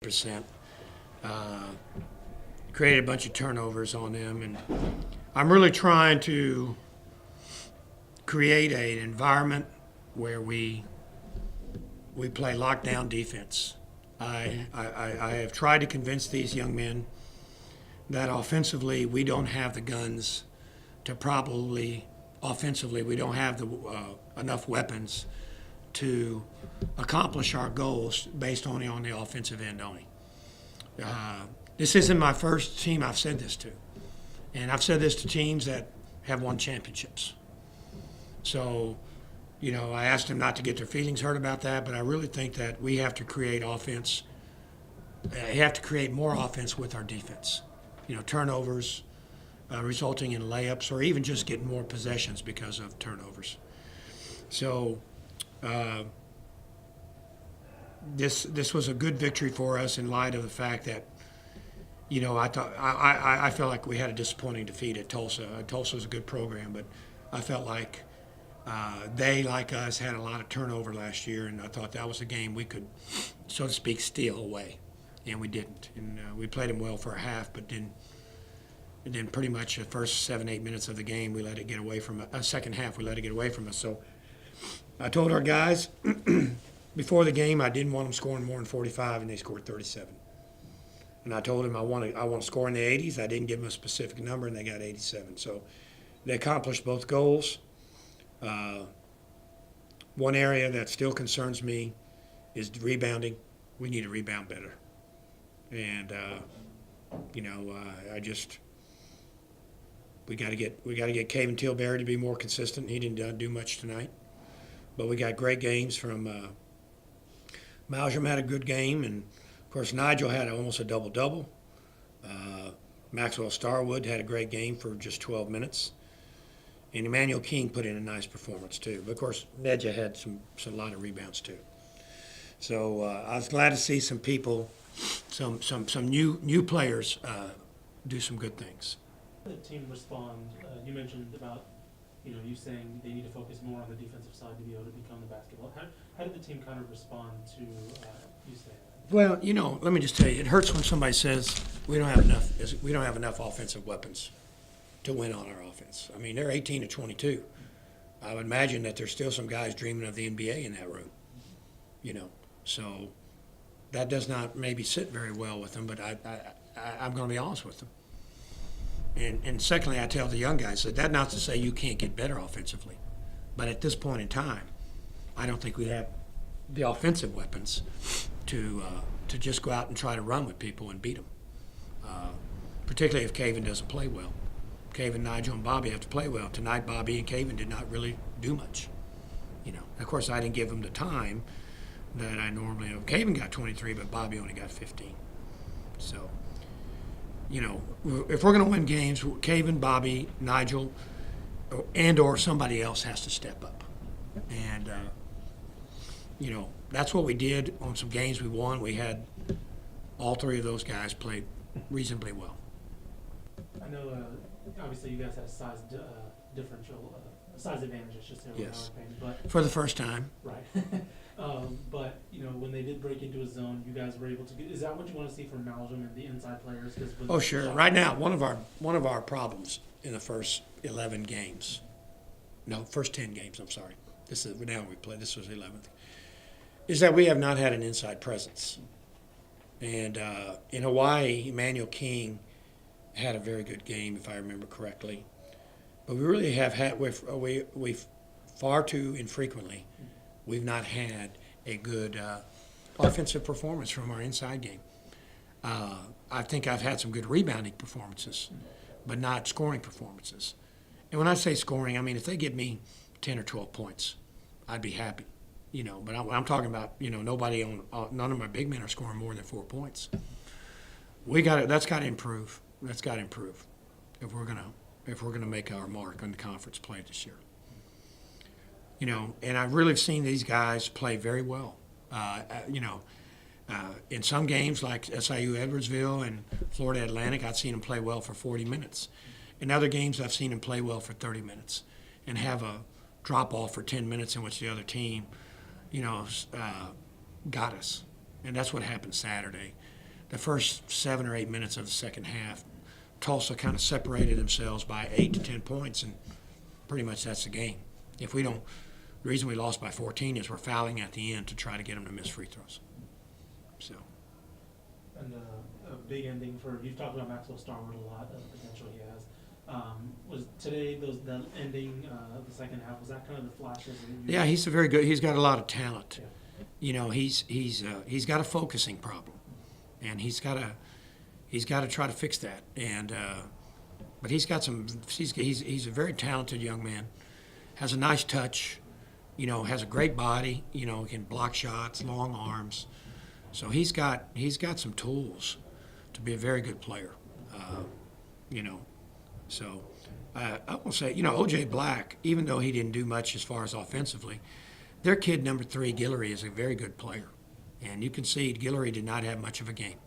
percent. Created a bunch of turnovers on them, and I'm really trying to create an environment where we play lockdown defense. I have tried to convince these young men that offensively we don't have the guns to probably offensively we don't have the enough weapons to accomplish our goals based only on the offensive end only. This isn't my first team I've said this to, and I've said this to teams that have won championships. So, I asked them not to get their feelings hurt about that, but I really think that we have to create offense. We have to create more offense with our defense. Turnovers resulting in layups, or even just getting more possessions because of turnovers. So, this was a good victory for us in light of the fact that I felt like we had a disappointing defeat at Tulsa. Tulsa was a good program, but I felt like they, like us, had a lot of turnover last year, and I thought that was a game we could, so to speak, steal away, and we didn't. And we played them well for a half, but then pretty much the first 7-8 minutes of the game, we let it get away from us. Second half, we let it get away from us. So I told our guys before the game I didn't want them scoring more than 45, and they scored 37. And I told them I want to score in the 80s. I didn't give them a specific number, and they got 87. So they accomplished both goals. One area that still concerns me is rebounding. We need to rebound better. And we got to get Caven Tilbury to be more consistent. He didn't do much tonight, but we got great games from. Malcolm had a good game, and of course Nigel had almost a double-double. Maxwell Starwood had a great game for just 12 minutes. And Emmanuel King put in a nice performance too. But of course, Nedja had a lot of rebounds too. So I was glad to see some people, some new players do some good things. How did the team respond? You mentioned about you saying they need to focus more on the defensive side to be able to become the basketball. How did the team kind of respond to you saying that? Well, let me just tell you, it hurts when somebody says we don't have enough offensive weapons to win on our offense. I mean, they're 18 to 22. I would imagine that there's still some guys dreaming of the NBA in that room. So that does not maybe sit very well with them. But I'm going to be honest with them. And secondly, I tell the young guys that not to say you can't get better offensively, but at this point in time, I don't think we have the offensive weapons to just go out and try to run with people and beat them. Particularly if Caven doesn't play well. Caven, Nigel, and Bobby have to play well. Tonight, Bobby and Caven did not really do much. Of course, I didn't give them the time that I normally have. Caven got 23, but Bobby only got 15. So, if we're going to win games, Caven, Bobby, Nigel, or somebody else has to step up. And, that's what we did on some games we won. We had all three of those guys play reasonably well. I know, obviously, you guys had a size differential, size advantage, I should say, over Yes. Howard Payne, but For the first time. right. But when they did break into a zone, you guys were able to get. Is that what you want to see from Malcolm and the inside players? Oh, sure. Right now, one of our problems in the first 11 games, first 10 games. I'm sorry. This was 11th. Is that we have not had an inside presence, and in Hawaii, Emmanuel King had a very good game, if I remember correctly. But we really have had we far too infrequently. We've not had a good offensive performance from our inside game. I think I've had some good rebounding performances, but not scoring performances. And when I say scoring, I mean if they give me 10 or 12 points, I'd be happy. But I'm talking about none of my big men are scoring more than 4 points. That's got to improve. That's got to improve if we're gonna make our mark on the conference play this year. And I've really seen these guys play very well. In some games like SIU Edwardsville and Florida Atlantic, I've seen them play well for 40 minutes. In other games, I've seen them play well for 30 minutes and have a drop off for 10 minutes in which the other team, got us. And that's what happened Saturday. the first 7 or 8 minutes of the second half, Tulsa kind of separated themselves by 8 to 10 points, and pretty much that's the game. If we don't, the reason we lost by 14 is we're fouling at the end to try to get them to miss free throws. So. And a big ending for, you've talked about Maxwell Starwood a lot, the potential he has. Was today that ending of the second half, was that kind of the flashes? Yeah, he's he's got a lot of talent. Yeah. You know, he's got a focusing problem, and he's got to try to fix that. And but he's a very talented young man, has a nice touch, you know, has a great body, you know, can block shots, long arms. So he's got some tools to be a very good player, you know. So I will say, you know, O.J. Black, even though he didn't do much as far as offensively, their kid number 3, Guillory, is a very good player. And you can see Guillory did not have much of a game.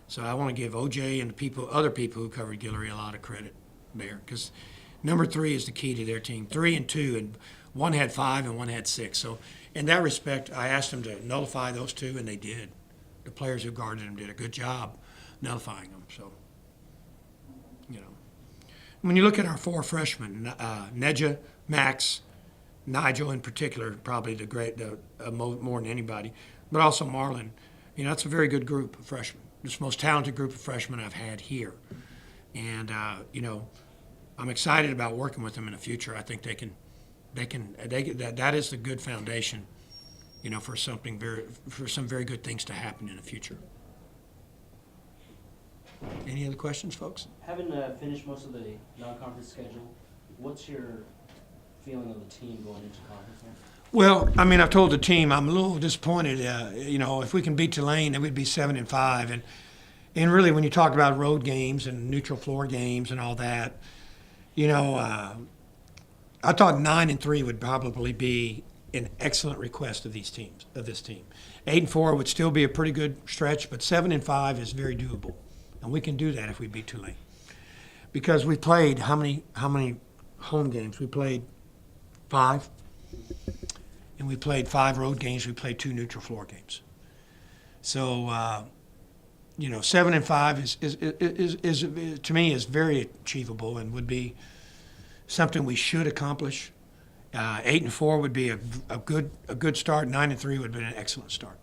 So I want to give O.J. and the other people who covered Guillory a lot of credit there, because number 3 is the key to their team. 3 and 2, and one had 5 and one had 6. So in that respect, I asked them to nullify those 2, and they did. The players who guarded them did a good job nullifying them. So, you know. When you look at our 4 freshmen, Neja, Max, Nigel in particular, probably more than anybody, but also Marlon, you know, that's a very good group of freshmen. It's the most talented group of freshmen I've had here. And, you know, I'm excited about working with them in the future. I think that is the good foundation, you know, for some very good things to happen in the future. Any other questions, folks? Having finished most of the non-conference schedule, what's your feeling of the team going into conference now? Well, I mean, I've told the team I'm a little disappointed. You know, if we can beat Tulane, then we'd be 7-5. And really, when you talk about road games and neutral floor games and all that, you know, I thought 9-3 would probably be an excellent request of this team. 8-4 would still be a pretty good stretch, but 7-5 is very doable. And we can do that if we beat Tulane. Because we played how many home games? We played 5. And we played 5 road games. We played 2 neutral floor games. So, you know, 7-5 is to me is very achievable and would be something we should accomplish. 8-4 would be a good start. 9-3 would be an excellent start.